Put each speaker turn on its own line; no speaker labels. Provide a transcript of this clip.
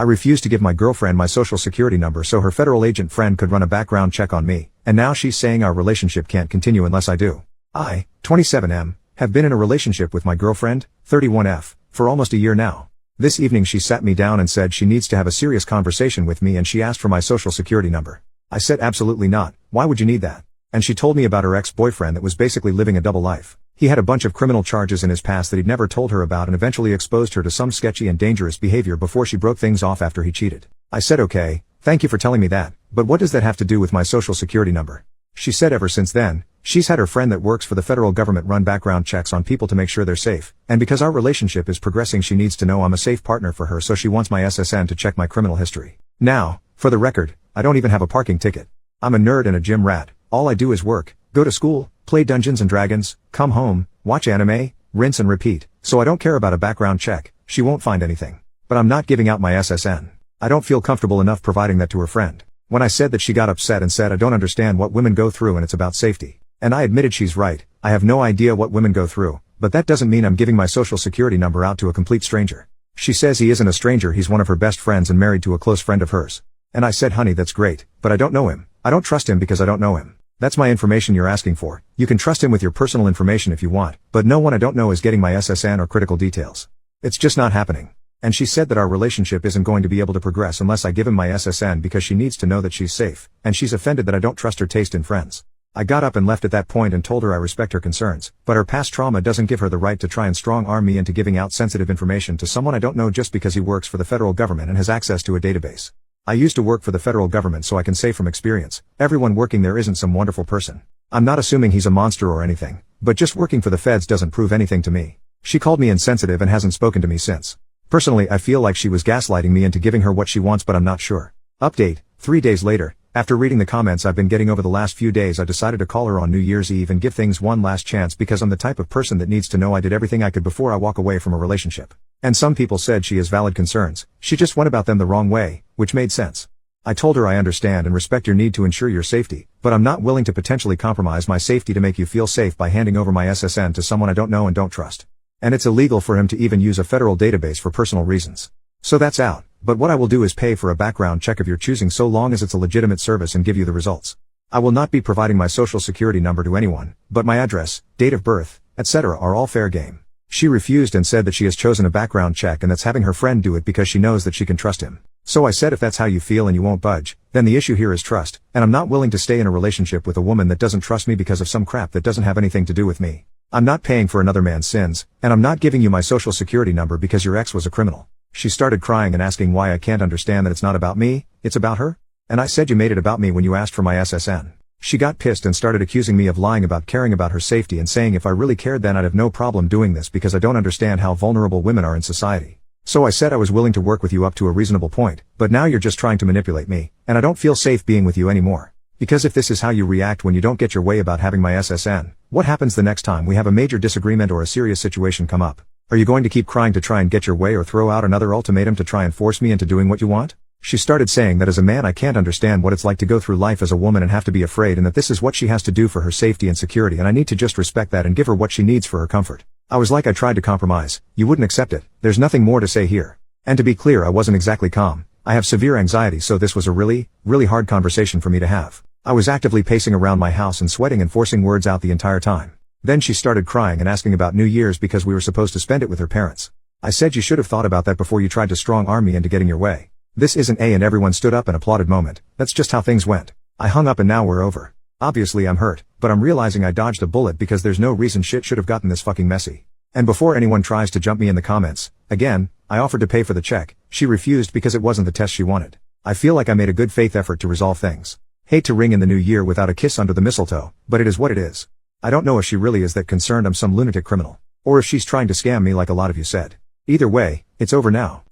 I refused to give my girlfriend my social security number so her federal agent friend could run a background check on me, and now she's saying our relationship can't continue unless I do. I, 27M, have been in a relationship with my girlfriend, 31F, for almost a year now. This evening she sat me down and said she needs to have a serious conversation with me and she asked for my social security number. I said absolutely not, why would you need that? And she told me about her ex-boyfriend that was basically living a double life. He had a bunch of criminal charges in his past that he'd never told her about and eventually exposed her to some sketchy and dangerous behavior before she broke things off after he cheated. I said okay, thank you for telling me that, but what does that have to do with my social security number? She said ever since then, she's had her friend that works for the federal government run background checks on people to make sure they're safe, and because our relationship is progressing she needs to know I'm a safe partner for her so she wants my SSN to check my criminal history. Now, for the record, I don't even have a parking ticket. I'm a nerd and a gym rat, all I do is work, go to school, play Dungeons and Dragons, come home, watch anime, rinse and repeat, so I don't care about a background check, she won't find anything. But I'm not giving out my SSN. I don't feel comfortable enough providing that to her friend. When I said that she got upset and said I don't understand what women go through and it's about safety. And I admitted she's right, I have no idea what women go through, but that doesn't mean I'm giving my social security number out to a complete stranger. She says he isn't a stranger, he's one of her best friends and married to a close friend of hers. And I said honey that's great, but I don't know him. I don't trust him because I don't know him. That's my information you're asking for. You can trust him with your personal information if you want, but no one I don't know is getting my SSN or critical details. It's just not happening. And she said that our relationship isn't going to be able to progress unless I give him my SSN because she needs to know that she's safe, and she's offended that I don't trust her taste in friends. I got up and left at that point and told her I respect her concerns, but her past trauma doesn't give her the right to try and strong-arm me into giving out sensitive information to someone I don't know just because he works for the federal government and has access to a database. I used to work for the federal government so I can say from experience, everyone working there isn't some wonderful person. I'm not assuming he's a monster or anything, but just working for the feds doesn't prove anything to me. She called me insensitive and hasn't spoken to me since. Personally, I feel like she was gaslighting me into giving her what she wants, but I'm not sure. Update, 3 days later, after reading the comments I've been getting over the last few days, I decided to call her on New Year's Eve and give things one last chance because I'm the type of person that needs to know I did everything I could before I walk away from a relationship. And some people said she has valid concerns, she just went about them the wrong way, which made sense. I told her I understand and respect your need to ensure your safety, but I'm not willing to potentially compromise my safety to make you feel safe by handing over my SSN to someone I don't know and don't trust. And it's illegal for him to even use a federal database for personal reasons. So that's out, but what I will do is pay for a background check of your choosing so long as it's a legitimate service and give you the results. I will not be providing my social security number to anyone, but my address, date of birth, etc. are all fair game. She refused and said that she has chosen a background check and that's having her friend do it because she knows that she can trust him. So I said if that's how you feel and you won't budge, then the issue here is trust, and I'm not willing to stay in a relationship with a woman that doesn't trust me because of some crap that doesn't have anything to do with me. I'm not paying for another man's sins, and I'm not giving you my social security number because your ex was a criminal. She started crying and asking why I can't understand that it's not about me, it's about her? And I said you made it about me when you asked for my SSN. She got pissed and started accusing me of lying about caring about her safety and saying if I really cared then I'd have no problem doing this because I don't understand how vulnerable women are in society. So I said I was willing to work with you up to a reasonable point, but now you're just trying to manipulate me, and I don't feel safe being with you anymore. Because if this is how you react when you don't get your way about having my SSN, what happens the next time we have a major disagreement or a serious situation come up? Are you going to keep crying to try and get your way or throw out another ultimatum to try and force me into doing what you want? She started saying that as a man I can't understand what it's like to go through life as a woman and have to be afraid and that this is what she has to do for her safety and security and I need to just respect that and give her what she needs for her comfort. I was like I tried to compromise, you wouldn't accept it, there's nothing more to say here. And to be clear I wasn't exactly calm, I have severe anxiety so this was a really hard conversation for me to have. I was actively pacing around my house and sweating and forcing words out the entire time. Then she started crying and asking about New Year's because we were supposed to spend it with her parents. I said you should have thought about that before you tried to strong-arm me into getting your way. This isn't and everyone stood up and applauded moment, that's just how things went. I hung up and now we're over. Obviously I'm hurt, but I'm realizing I dodged a bullet because there's no reason shit should have gotten this fucking messy. And before anyone tries to jump me in the comments, again, I offered to pay for the check, she refused because it wasn't the test she wanted. I feel like I made a good faith effort to resolve things. Hate to ring in the new year without a kiss under the mistletoe, but it is what it is. I don't know if she really is that concerned I'm some lunatic criminal, or if she's trying to scam me like a lot of you said. Either way, it's over now.